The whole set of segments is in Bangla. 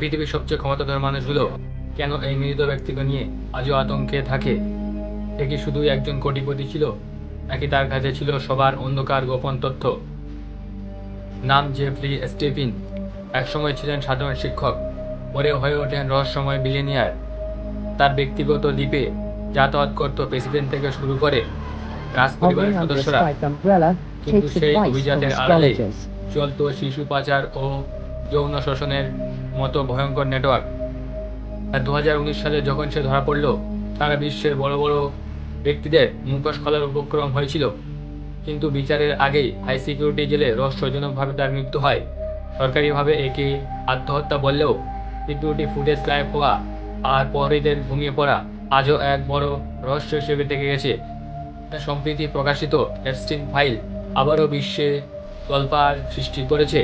পৃথিবীর সবচেয়ে ক্ষমতাধর মানুষগুলো কেন এই মৃত ব্যক্তিকে নিয়ে আজও আতঙ্কে থাকে? এ কি শুধুই একজন কোটিপতি ছিল, নাকি তার কাছে ছিল সবার অন্ধকার গোপন তথ্য? নাম জেফ্রি স্টেফিন। একসময় ছিলেন সাধারণ শিক্ষক, পরে হয়ে ওঠেন রহস্যময় বিলিয়নিয়ার। তার ব্যক্তিগত দ্বীপে যাতায়াত করত প্রেসিডেন্ট থেকে শুরু করে রাজ পরিবারের Hovering under a সদস্যরা। striped umbrella কিন্তু takes সেই advice from অভিজাতের আড়ালে astrologers. চলত শিশু পাচার ও যৌন শোষণের মতো ভয়ঙ্কর নেটওয়ার্ক। আর 2019 সালে যখন সে ধরা পড়ল, সারা বিশ্বের বড় বড় ব্যক্তিদের মুখোশ খোলার উপক্রম হয়েছিল। কিন্তু বিচারের আগেই হাই সিকিউরিটি জেলে রহস্যজনকভাবে তার মৃত্যু হয়। সরকারিভাবে একে আত্মহত্যা বললেও সিকিউরিটি ফুটেজ গায়েব হওয়া আর প্রহরীদের ঘুমিয়ে পড়া আজও এক বড় রহস্য হিসেবে থেকে গেছে। সম্প্রতি প্রকাশিত এপস্টিন ফাইল আবারও বিশ্বে তোলপাড় সৃষ্টি করেছে।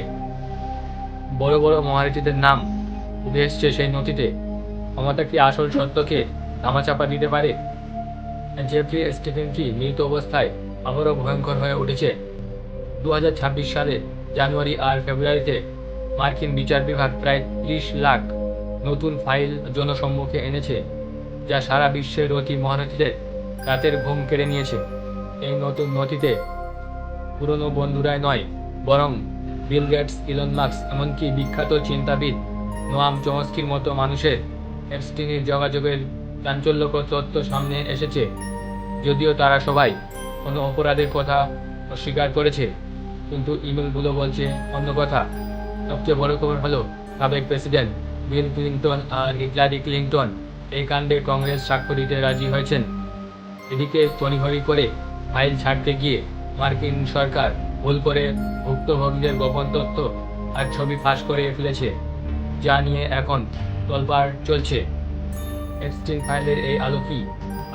বড় বড় মহারথীদের নাম উঠে এসছে সেই নথিতে। ক্ষমতা কি আসল সত্যকে ধামাচাপা দিতে পারে? জেফ্রি স্টিফেনটি মৃত অবস্থায় আবারও ভয়ঙ্কর হয়ে উঠেছে। 2026 সালে জানুয়ারি আর ফেব্রুয়ারিতে মার্কিন বিচার বিভাগ প্রায় 30 লাখ নতুন ফাইল জনসম্মুখে এনেছে, যা সারা বিশ্বের অতি মহারথীদের রাতের ঘুম কেড়ে নিয়েছে। এই নতুন নথিতে পুরনো বন্ধুরাই নয়, বরং বিল গেটস, ইলন মাস্ক, এমনকি বিখ্যাত চিন্তাবিদ নোয়াম চমস্কির মতো মানুষের এপস্টিনের যোগাযোগের চাঞ্চল্যকর তথ্য সামনে এসেছে। যদিও তারা সবাই কোনো অপরাধের কথা অস্বীকার করেছে, কিন্তু ইমেলগুলো বলছে অন্য কথা। সবচেয়ে বড় খবর হলো, সাবেক প্রেসিডেন্ট বিল ক্লিন্টন আর হিলারি ক্লিন্টন এই কাণ্ডে কংগ্রেস সাক্ষ্য দিতে রাজি হয়েছেন। এদিকে তড়িঘড়ি করে ফাইল ছাড়তে গিয়ে মার্কিন সরকার ভুল করে ভুক্তভোগীদের গোপন তথ্য আর ছবি ফাঁস করে ফেলেছে, যা নিয়ে এখন তোলপাড় চলছে। এপস্টিন ফাইলের এই আলো কি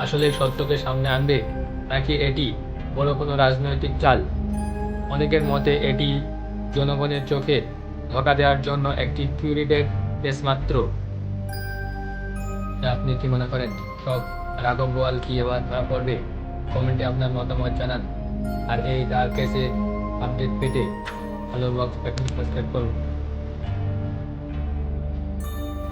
আসলে সত্যকে সামনে আনবে, নাকি এটি বড় কোনো রাজনৈতিক চাল? অনেকের মতে এটি জনগণের চোখে ধোঁকা দেওয়ার জন্য একটি কিউরেটেড কেস মাত্র। আপনি কি মনে করেন, সব রাঘব বোয়াল কি এবার ধরা পড়বে? কমেন্টে আপনার মতামত জানান। আর এই ডার্ক কেসে আপডেট পেতে ভালো বক্স সাবস্ক্রাইব করুন।